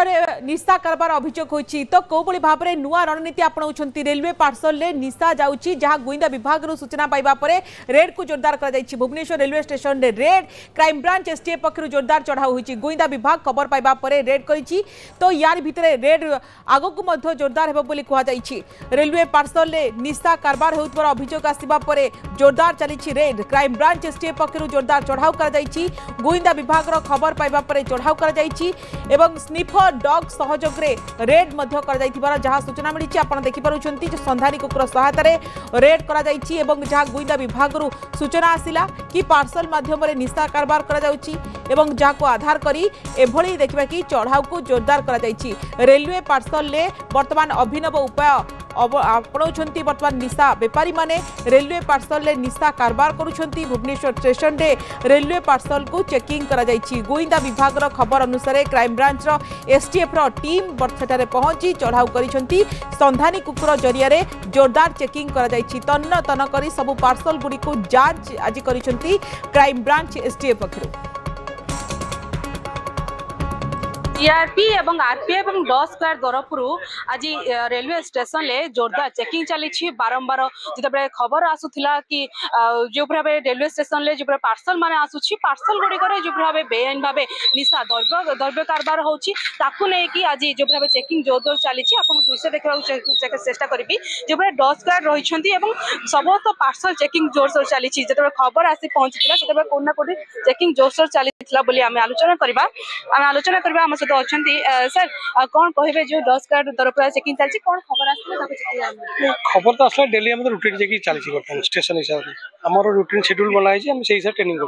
निशा कारबार अभियोग होती तो कौभली भाव में नुआ रणनीति अपनाउछंती रेलवे पार्सल में निशा जाउची जहां गुइंदा विभाग सूचना पाइबा परे रेड को जोरदार करा जायछि। भुवनेश्वर रेलवे स्टेशन रे रेड क्राइम ब्रांच एसटीएफ पक्षरु जोरदार चढ़ाऊ होईछि। गुइंदा विभाग खबर पाइबा परे रेड करिछि तो यार भितरे रेड आगकु मध्य जोरदार हेबो बोली कुहा जायछि। रेलवे पार्सल में निशा कारबार हेउतबार अभियोग आसिबा परे जोरदार चलिछि रेड क्राइम ब्रांच एसटीएफ पक्षरु जोरदार चढ़ाऊ करा जायछि। गुइंदा विभाग खबर पाइबा परे चढ़ाऊ करा जायछि एवं स्निफर डॉग सहयोग रे रेड मध्य करा जायथिबार जहां सूचना मिलिछि। आपण देखि पारुछंती जे संधानी कुकुर सहायता रे रेड करा जायछि एवं जहां गुइंदा विभाग रु सूचना आसिला कि पार्सल माध्यम रे निशा कारबार करा जाउछि एवं जहां को आधार करी एभली देखबा कि चढ़ाऊ को जोरदार करा जायछि। रेलवे पार्सल ले वर्तमान अभिनव उपाय अपनाउछंती वर्तमान निशा बेपारी माने रेलवे पार्सल ले निशा कारबार करुछंती। भुवनेश्वर स्टेशन रे रेलवे पार्सल को चेकिंग करा जायछि। गोइंदा विभाग रो खबर अनुसार क्राइम ब्रांच रो एसटीएफ रो टीम बरछटारे पहुंची चढ़ाऊ करिछंती। संधानी कुकुर जरिया रे जोरदार चेकिंग करा जायछि। तन्न तन करी सब पार्सल गुडी को जांच आज करिछंती क्राइम ब्रांच एसटीएफ पक्षरु। टीआरपी एवं आरपीएफ एवं डॉग स्क्वाड तरफरु आज रेलवे स्टेशन ले जोरदार चेकिंग चली। बारंबार जिते खबर आसूला कि जो भाव रेलवे स्टेशन ले जो पार्सल माने आसुची पार्सल गुड़िक जो भाव बेआईन भाव निशा द्रव्य कारबार होची ताकू नहीं कि आज जो भाव चेकिंग जोर जोर चली। आपको दृश्य देखा चेष्टा करी जो भाव डॉग स्क्वाड रही समस्त पार्सल चेकिंग जोर जोर चली। जो खबर आसी पहुंची से कौन ना कौटी चेकिंग जोर जोर चली आलोचना करवा सहित अच्छा सर कौन कहे जो डॉग स्क्वाड तरफ चेकिंग चलती कौन खबर आसला खबर तो आसला डेली हम रुटीन चेकिंग चलती बर्तमान स्टेशन हिसाब से आम रुटीन शेड्यूल बनाई से हिसाब ट्रेनिंग कर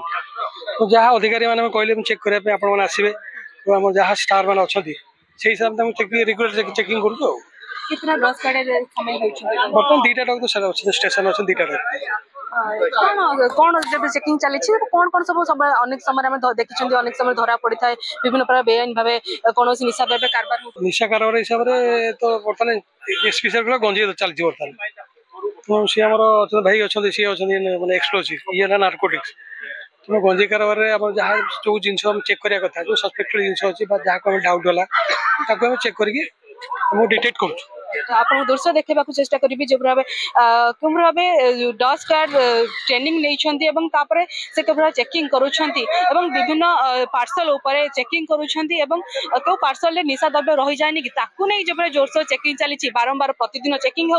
तो जहाँ अधिकारी मैंने कहले चेक करने आप आसवे आम जहाँ स्टार मैंने अच्छा से हिसाब से रेगुलर चेकिंग करूँ। कितना डॉग स्क्वाड शामिल होइछ बर्तमान दीटा डॉग तो सारा अच्छे स्टेशन अच्छे दीटा डॉग कौन जब चेकिंग चली कौन कौन सब अनेक समय देखी अनेक समय धरा पड़ी था विभिन्न प्रकार बेआईन भाव कौन निशा द्रव्य कारबार निशा कारबार हिसाब से तो बर्तमान एसपी सर गंजे चलती बर्तमान तो सी आम भाई अच्छा सी अच्छा मैंने एक्सप्लोसिव ये नार्कोटिक्स तो गंजे कारबार जहाँ जो जिन चेक करने कथा जो सस्पेक्टेड जिन अच्छी जहाँ डाउट गला चेक करके डिटेक्ट करूँ। आप दृश्य देखा चेष्टा करी जो भाव क्यों भाव डॉग स्क्वाड ट्रेनिंग नहीं से केवल चेकिंग करुँच विभिन्न पार्सल उपर चेकिंग करुँच क्यों पार्सल निशा द्रव्य रही जाए कि ताकू नहीं जो जोरसोर चेकिंग चली बारंबार प्रतिदिन चेकिंग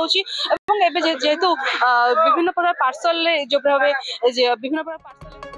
जेहेतु विभिन्न प्रकार पार्सल जो भाव विभिन्न प्रकार पार्सल